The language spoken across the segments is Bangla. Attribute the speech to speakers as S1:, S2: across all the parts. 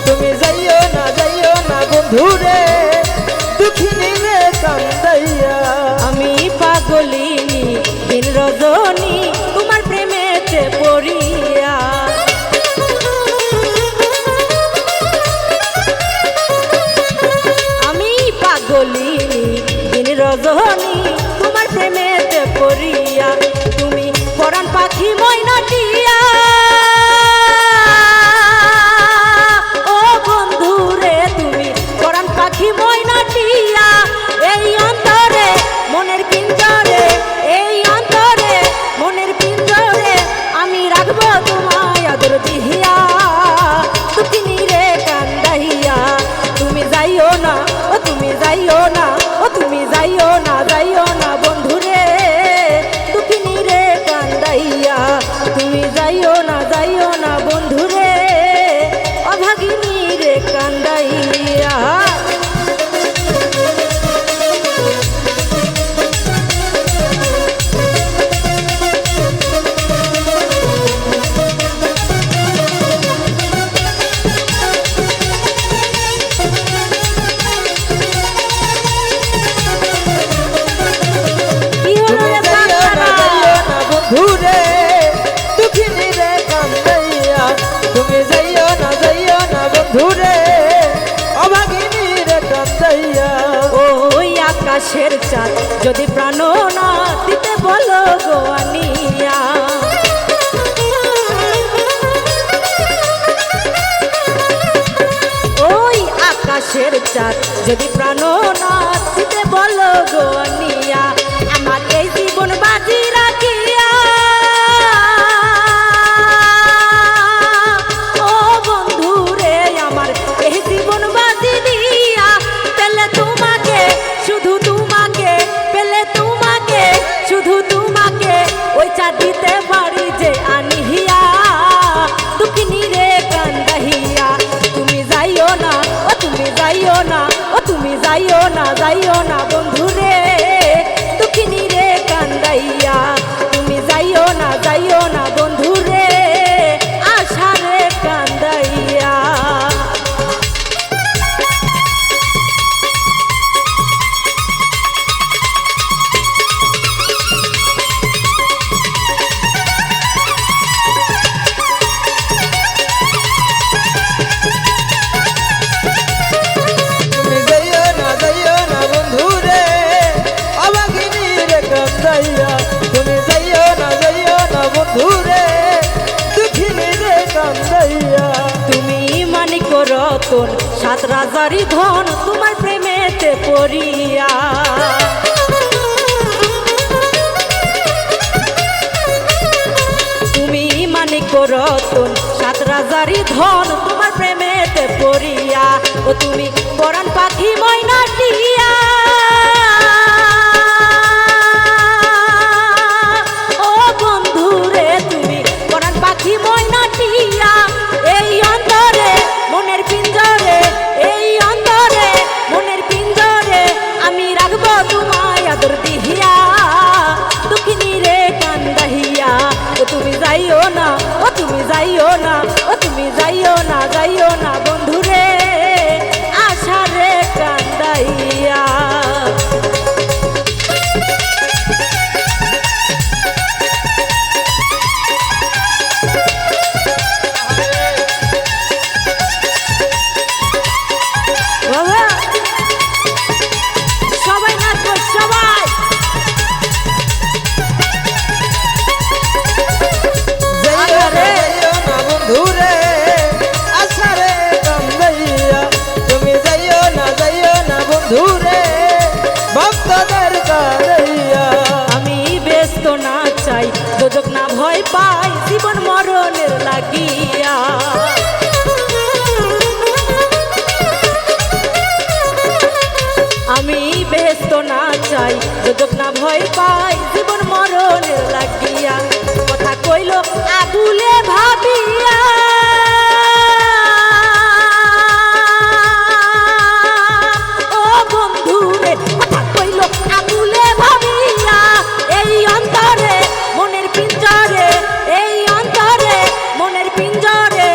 S1: তুমি যাইও না বন্ধুরে দুঃখিনী রে কান্দাইয়া।
S2: আমি পাগলিনী দিন রজনী তোমার প্রেমেতে পড়িয়া। আমি পাগলিনী দিন রজনী তোমার প্রেমেতে পড়িয়া। তুমি পরাণ পাখি ময়নাটিয়া ও বন্ধুরে তুমি পরাণ পাখি ময়নাটিয়া। এই অন্তরে মনের পিঞ্জরে এই অন্তরে মনের পিঞ্জরে আমি রাখবো তোমায় আদর দিহিয়া দুঃখিনী রে কান্দাইয়া। তুমি যাইও না ও তুমি যাইও না ও তুমি যাইও না বন্ধুরে দুঃখিনী রে কান্দাইয়া। তুমি যাইও না বন্ধুরে অভাগিনী রে কান্দাইয়া।
S1: বন্ধুরে দুঃখিনী রে কান্দাইয়া। তুমি যাইও না বন্ধুরে অভাগিনী রে কান্দাইয়া।
S2: ওই আকাশের চাঁদ যদি প্রাণ না দিতে বলো গো আনিয়া। ওই আকাশের চাঁদ যদি প্রাণ না দিতে বলো গো আনিয়া। আমাকে জীবন বাজি রাখিয়া ও বন্ধুরে আমার এই জীবন বাজি দিয়া। পেলে তোমাকে শুধু তোমাকে পেলে তোমাকে শুধু তোমাকে ওই চা দিতে পারি যে আনিহিয়া দুঃখিনী রে কান্দাহিয়া। তুমি যাইও না ও তুমি যাইও না ও তুমি যাইও না বন্ধুরে দুঃখিনী রে কান্দাইয়া। তুমি যাইও না বন্ধুরে আশারে কান্দাইয়া।
S1: তুমি যাইও না বন্ধুরে অভাগিনী রে কান্দাইয়া। তুমি যাইও না বন্ধুরে দুঃখিনী রে কান্দাইয়া।
S2: তুমি মানিক রতন সাত রাজারি ধন তোমার প্রেমেতে পড়িয়া। তুমি মানিক রতন সাত রাজারি ধন তোমার প্রেমেতে পড়িয়া। ও তুমি পরাণ পাখি ময়নাটিয়া ও বন্ধুরে তুমি পরাণ পাখি ময়নাটিয়া। এই অন্তরে মনের পিঞ্জরে এই অন্তরে মনের পিঞ্জরে আমি রাখবো তোমায় আদর দিহিয়া দুঃখিনী রে কান্দাহিয়া। ও তুমি যাইও না ও তুমি যাইও না বন্ধুরে আশারে কান্দাইয়া। বাবা সবাই নাচবো সবাই।
S1: যাইও না বন্ধুরে আশারে কান্দাইয়া। তুমি যাইও না বন্ধুরে ভক্তদের কাঁদাইয়া।
S2: আমি ব্যস্ত না চাই দোজক না ভয় পাই জীবন মরণের লাগিয়া। আমি ব্যস্ত না চাই দোজক না ভয় পাই জীবন মরণের লাগিয়া। কথা কইল আগুলে ভাবিয়া ও বন্ধুরে কথা কইল আগুলে ভাবিয়া। এই অন্তরে মনের পিঞ্জরে এই অন্তরে মনের পিঞ্জরে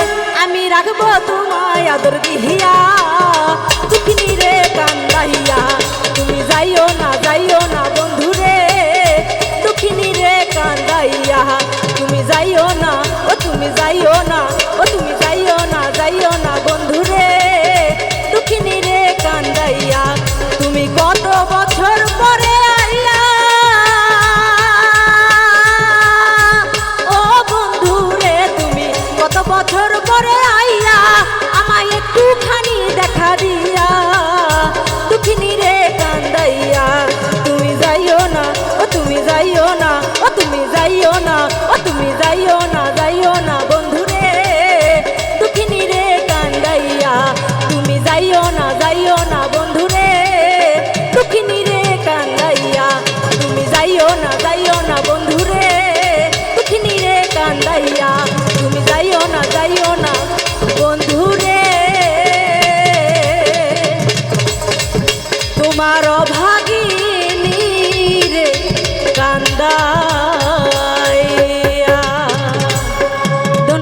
S2: আমি রাখবো তোমায় আদর দিহিয়া দুঃখিনী রে কান্দাইয়া তুমি যাইও না বন্ধু রে দুঃখিনী রে কান্দাইয়া তুমি যাইও না